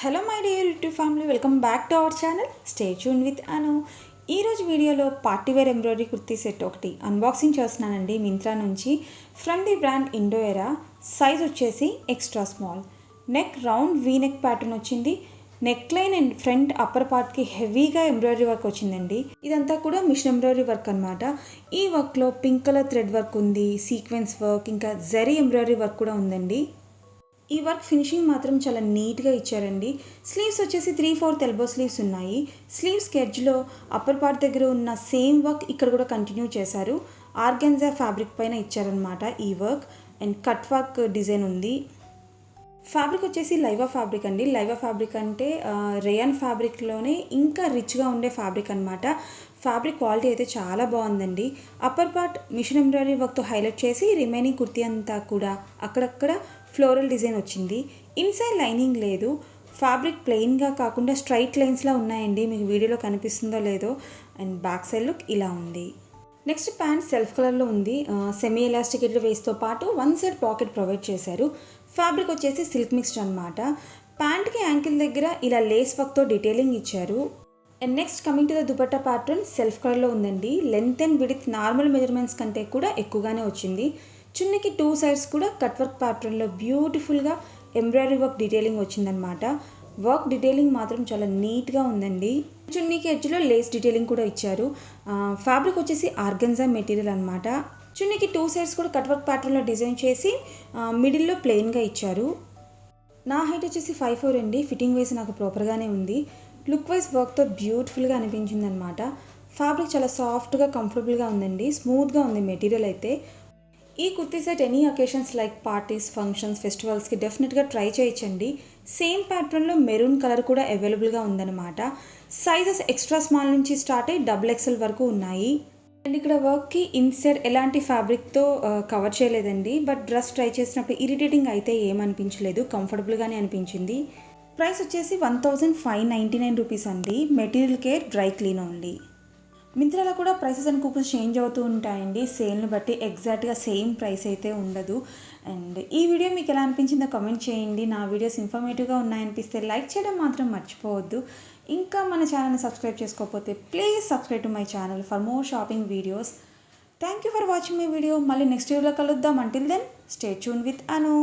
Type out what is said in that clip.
Hello my dear YouTube family, welcome back to our channel. Stay tune with Anu. ఈరోజు వీడియోలో party wear embroidery kurti set ఒకటి unboxing చేస్తున్నానండి Myntra నుంచి. From the brand Indo Era. Size వచ్చేసి extra small. Neck round V neck pattern వచ్చింది. Neck line and front upper పార్ట్కి హెవీగా embroidery work వచ్చిందండి. ఇదంతా కూడా మిషన్ ఎంబ్రాయిడరీ వర్క్ అనమాట. ఈ వర్క్లో పింక్ కలర్ థ్రెడ్ వర్క్ ఉంది, సీక్వెన్స్ వర్క్, ఇంకా జరీ ఎంబ్రాయిడరీ వర్క్ కూడా ఉందండి. ఈ వర్క్ ఫినిషింగ్ మాత్రం చాలా నీట్గా ఇచ్చారండి. స్లీవ్స్ వచ్చేసి 3/4 ఎల్బో స్లీవ్స్ ఉన్నాయి. స్లీవ్స్ ఎడ్జ్లో అప్పర్ పార్ట్ దగ్గర ఉన్న సేమ్ వర్క్ ఇక్కడ కూడా కంటిన్యూ చేశారు. ఆర్గాన్జా ఫ్యాబ్రిక్ పైన ఇచ్చారనమాట ఈ work. And cut work design ఉంది. ఫ్యాబ్రిక్ వచ్చేసి లైవా ఫ్యాబ్రిక్ అండి. లైవా ఫ్యాబ్రిక్ అంటే రేయాన్ ఫ్యాబ్రిక్లోనే ఇంకా రిచ్గా ఉండే ఫ్యాబ్రిక్ అనమాట. ఫ్యాబ్రిక్ క్వాలిటీ అయితే చాలా బాగుందండి. అప్పర్ పార్ట్ మిషన్ ఎంబ్రాయిడరీ వర్క్తో హైలైట్ చేసి రిమైనింగ్ కుర్తీ అంతా కూడా అక్కడక్కడ ఫ్లోరల్ డిజైన్ వచ్చింది. ఇన్సైడ్ లైనింగ్ లేదు. ఫ్యాబ్రిక్ ప్లెయిన్గా కాకుండా స్ట్రైట్ లైన్స్లా ఉన్నాయండి. మీకు వీడియోలో కనిపిస్తుందో లేదో. అండ్ బ్యాక్ సైడ్ లుక్ ఇలా ఉంది. నెక్స్ట్ ప్యాంట్ సెల్ఫ్ కలర్లో ఉంది. సెమీ ఎలాస్టికేటెడ్ వేస్ట్తో పాటు వన్ సైడ్ పాకెట్ ప్రొవైడ్ చేశారు. ఫ్యాబ్రిక్ వచ్చేసి సిల్క్ మిక్స్డ్ అనమాట. ప్యాంట్కి యాంకిల్ దగ్గర ఇలా లేస్ వర్క్తో డీటెయిలింగ్ ఇచ్చారు. And next coming to the dupatta pattern self కలర్లో ఉందండి. Length and width normal measurements కంటే కూడా ఎక్కువగానే వచ్చింది. చున్నీకి 2 సైడ్స్ కూడా కట్ వర్క్ ప్యాటర్న్లో బ్యూటిఫుల్గా ఎంబ్రాయిడరీ వర్క్ డీటెయిలింగ్ వచ్చిందనమాట. వర్క్ డీటెయిలింగ్ మాత్రం చాలా నీట్గా ఉందండి. చున్నీకి ఎడ్జ్లో లేస్ డీటెయిలింగ్ కూడా ఇచ్చారు. ఫ్యాబ్రిక్ వచ్చేసి ఆర్గన్జా మెటీరియల్ అనమాట. చున్నీకి 2 సైడ్స్ కూడా కట్ వర్క్ ప్యాటర్న్లో డిజైన్ చేసి మిడిల్లో ప్లెయిన్గా ఇచ్చారు. నా హైట్ వచ్చేసి 5'4" అండి. ఫిట్టింగ్ వేసి నాకు ప్రాపర్గానే ఉంది. లుక్ వైజ్ వర్క్తో బ్యూటిఫుల్గా అనిపించింది అనమాట. ఫ్యాబ్రిక్ చాలా సాఫ్ట్గా కంఫర్టబుల్గా ఉందండి. స్మూత్గా ఉంది మెటీరియల్ అయితే. ఈ kurti set any occasions like parties, functions, ఫెస్టివల్స్కి డెఫినెట్గా ట్రై చేయొచ్చండి. సేమ్ ప్యాటర్న్లో మెరూన్ కలర్ కూడా అవైలబుల్గా ఉందన్నమాట. సైజెస్ ఎక్స్ట్రా స్మాల్ నుంచి స్టార్ట్ అయ్యి XXL వరకు ఉన్నాయి. అండ్ ఇక్కడ వర్క్కి ఇన్సైడ్ ఎలాంటి ఫ్యాబ్రిక్తో కవర్ చేయలేదండి. బట్ డ్రెస్ ట్రై చేసినప్పుడు ఇరిటేటింగ్ అయితే ఏమనిపించలేదు, కంఫర్టబుల్గానే అనిపించింది. ప్రైస్ వచ్చేసి 1599 రూపీస్ అండి. Material care, dry clean only. మింత్రాలో కూడా ప్రైసెస్ అండ్ కూపన్స్ చేంజ్ అవుతూ ఉంటాయండి. సేల్ని బట్టి ఎగ్జాక్ట్గా సేమ్ ప్రైస్ అయితే ఉండదు. అండ్ ఈ వీడియో మీకు ఎలా అనిపించిందో కామెంట్ చేయండి. నా వీడియోస్ ఇన్ఫర్మేటివ్గా ఉన్నాయనిపిస్తే లైక్ చేయడం మాత్రం మర్చిపోవద్దు. ఇంకా మన ఛానల్ని సబ్స్క్రైబ్ చేసుకోకపోతే please subscribe to my channel for more shopping videos. Thank you for watching my video. మళ్ళీ నెక్స్ట్ వీడియోలో కలుద్దాం. Until then stay tune with Anu.